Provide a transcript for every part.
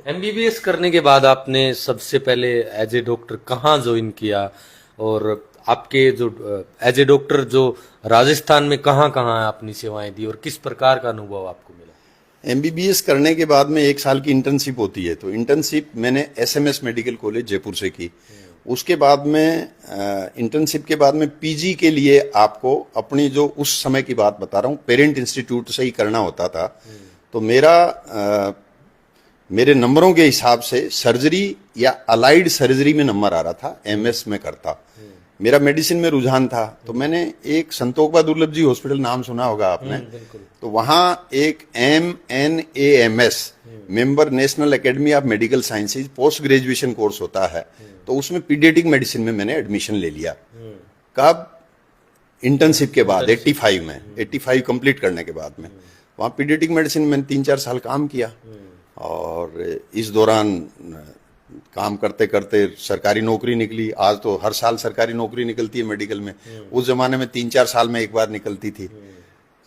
MBBS करने के बाद आपने सबसे पहले एज ए डॉक्टर कहाँ ज्वाइन किया, और आपके जो एज ए डॉक्टर जो राजस्थान में कहाँ कहाँ आपने सेवाएं दी और किस प्रकार का अनुभव आपको मिला? एमबीबीएस करने के बाद में 1 साल की इंटर्नशिप होती है, तो इंटर्नशिप मैंने एसएमएस मेडिकल कॉलेज जयपुर से की। उसके बाद में इंटर्नशिप के बाद में पीजी के लिए आपको अपनी जो उस समय की बात बता रहा हूँ, पेरेंट इंस्टीट्यूट से ही करना होता था। तो मेरे नंबरों के हिसाब से सर्जरी या अलाइड सर्जरी में नंबर आ रहा था, एमएस में करता। मेरा मेडिसिन में रुझान था, तो मैंने एक संतोखबा दुर्लभ जी हॉस्पिटल, नाम सुना होगा आपने, तो वहां एक MNAMS member national academy of medical sciences post graduation course होता है, तो उसमें पीडियाट्रिक मेडिसिन में मैंने एडमिशन ले लिया। कब? इंटर्नशिप के बाद 85 में, 85 कंप्लीट करने के बाद में वहां पीडियाट्रिक मेडिसिन में 3-4 साल काम किया। और इस दौरान काम करते करते सरकारी नौकरी निकली। आज तो हर साल सरकारी नौकरी निकलती है मेडिकल में, उस जमाने में 3-4 साल में एक बार निकलती थी।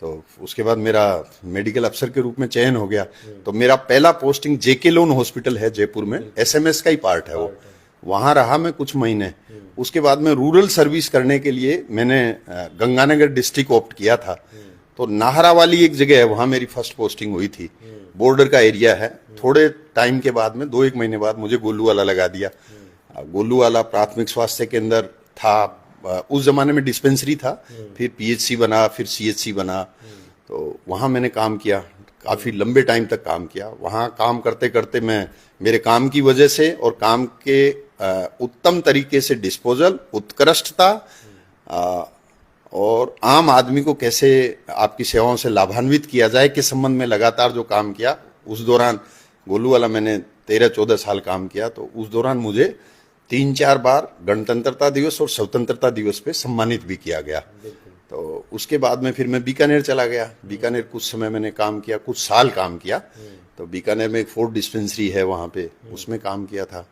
तो उसके बाद मेरा मेडिकल अफसर के रूप में चयन हो गया। तो मेरा पहला पोस्टिंग जेके लोन हॉस्पिटल है जयपुर में, एसएमएस का ही पार्ट है वो, वहां रहा मैं कुछ महीने। उसके बाद में रूरल सर्विस करने के लिए मैंने गंगानगर डिस्ट्रिक्ट ऑप्ट किया था। तो नाहरा वाली एक जगह है, वहां मेरी फर्स्ट पोस्टिंग हुई थी। बॉर्डर का एरिया है। थोड़े टाइम के बाद में 2-1 महीने बाद मुझे गोलूवाला लगा दिया। गोलूवाला प्राथमिक स्वास्थ्य केंद्र था, उस जमाने में डिस्पेंसरी था, फिर पीएचसी बना, फिर सीएचसी बना। तो वहां मैंने काम किया, काफी लंबे टाइम तक काम किया। वहां काम करते करते मैं, मेरे काम की वजह से और काम के उत्तम तरीके से डिस्पोजल, उत्कृष्टता और आम आदमी को कैसे आपकी सेवाओं से लाभान्वित किया जाए के संबंध में लगातार जो काम किया, उस दौरान गोलूवाला मैंने 13-14 साल काम किया। तो उस दौरान मुझे 3-4 बार गणतंत्रता दिवस और स्वतंत्रता दिवस पे सम्मानित भी किया गया। तो उसके बाद में फिर मैं बीकानेर चला गया। बीकानेर कुछ समय मैंने काम किया, कुछ साल काम किया। तो बीकानेर में एक फोर्ट डिस्पेंसरी है, वहां पे उसमें काम किया था।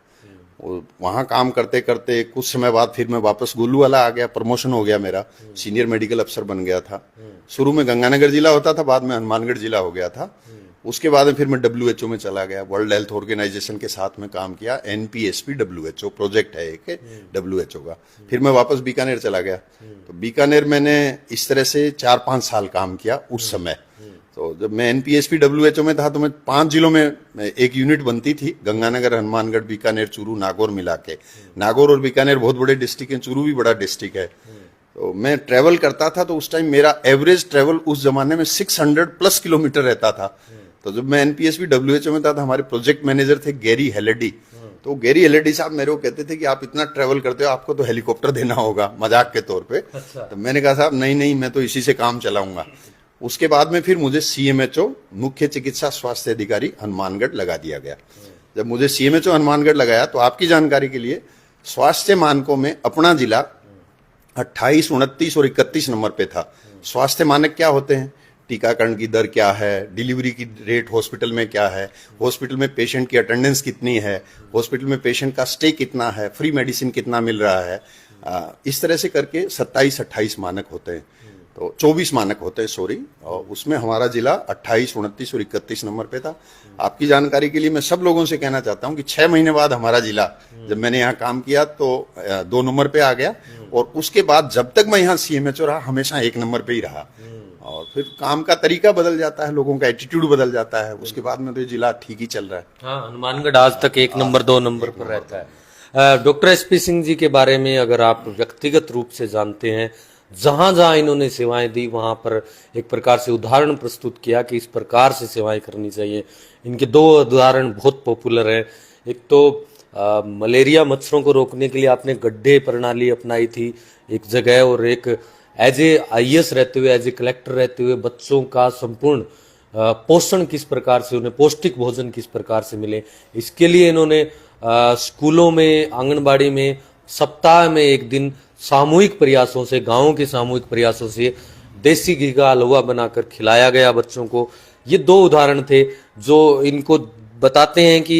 वहां काम करते करते कुछ समय बाद फिर मैं वापस गोलूवाला आ गया, प्रमोशन हो गया मेरा, सीनियर मेडिकल अफसर बन गया था। शुरू में गंगानगर जिला होता था, बाद में हनुमानगढ़ जिला हो गया था। उसके बाद में फिर मैं WHO में चला गया, वर्ल्ड हेल्थ ऑर्गेनाइजेशन के साथ में काम किया। NPSP WHO प्रोजेक्ट है एक WHO का। फिर मैं वापस बीकानेर चला गया। तो बीकानेर मैंने इस तरह से 4-5 साल काम किया उस समय। तो जब मैं NPSP WHO में था तो मैं 5 जिलों में एक यूनिट बनती थी, गंगानगर, हनुमानगढ़, बीकानेर, चूरू, नागौर मिला के। नागौर और बीकानेर बहुत बड़े डिस्ट्रिक्ट हैं, चूरू भी बड़ा डिस्ट्रिक्ट है। तो मैं ट्रेवल करता था, तो उस टाइम मेरा एवरेज ट्रेवल उस जमाने में 600+ किलोमीटर रहता था। तो जब मैं NPSP WHO में था तो हमारे प्रोजेक्ट मैनेजर थे गैरी हेलेडी। तो गैरी हेलेडी साहब मेरे को कहते थे कि आप इतना ट्रेवल करते हो, आपको तो हेलीकॉप्टर देना होगा, मजाक के तौर पे। तो मैंने कहा साहब नहीं, मैं तो इसी से काम चलाऊंगा। उसके बाद में फिर मुझे CMHO, मुख्य चिकित्सा स्वास्थ्य अधिकारी, हनुमानगढ़ लगा दिया गया। जब मुझे CMHO हनुमानगढ़ लगाया, तो आपकी जानकारी के लिए स्वास्थ्य मानकों में अपना जिला 28, 29 और 31 नंबर पे था। स्वास्थ्य मानक क्या होते हैं? टीकाकरण की दर क्या है, डिलीवरी की रेट हॉस्पिटल में क्या है, हॉस्पिटल में पेशेंट की अटेंडेंस कितनी है, हॉस्पिटल में पेशेंट का स्टे कितना है, फ्री मेडिसिन कितना मिल रहा है। इस तरह से करके 27-28 मानक होते हैं। तो 24 मानक होते हैं, सॉरी। और उसमें हमारा जिला 28, 29 और 31 नंबर पे था। आपकी जानकारी के लिए मैं सब लोगों से कहना चाहता हूं कि 6 महीने बाद हमारा जिला, जब मैंने यहाँ काम किया तो 2 नंबर पे आ गया। और उसके बाद जब तक मैं यहाँ CMHO रहा, हमेशा 1 नंबर पे ही रहा। और फिर काम का तरीका बदल जाता है, लोगों का एटीट्यूड बदल जाता है। उसके बाद में तो जिला ठीक ही चल रहा है। हाँ, हनुमानगढ़ आज तक 1 नंबर 2 नंबर पर रहता है। डॉक्टर SP सिंह जी के बारे में अगर आप व्यक्तिगत रूप से जानते हैं, जहां जहां इन्होंने सेवाएं दी, वहां पर एक प्रकार से उदाहरण प्रस्तुत किया कि इस प्रकार से सेवाएं करनी चाहिए। इनके 2 उदाहरण बहुत पॉपुलर हैं। एक तो मलेरिया मच्छरों को रोकने के लिए आपने गड्ढे प्रणाली अपनाई थी एक जगह, और एक एज ए IAS रहते हुए, एज ए कलेक्टर रहते हुए बच्चों का संपूर्ण पोषण किस प्रकार से, उन्हें पौष्टिक भोजन किस प्रकार से मिले, इसके लिए इन्होंने स्कूलों में, आंगनबाड़ी में सप्ताह में 1 दिन सामूहिक प्रयासों से, गांवों के सामूहिक प्रयासों से देसी घी का हलवा बनाकर खिलाया गया बच्चों को। ये 2 उदाहरण थे जो इनको बताते हैं कि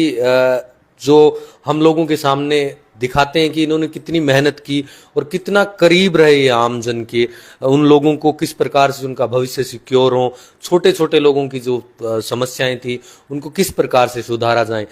जो हम लोगों के सामने दिखाते हैं कि इन्होंने कितनी मेहनत की और कितना करीब रहे ये आम जन के, उन लोगों को किस प्रकार से उनका भविष्य सिक्योर हो, छोटे छोटे लोगों की जो समस्याएं थी उनको किस प्रकार से सुधारा जाए।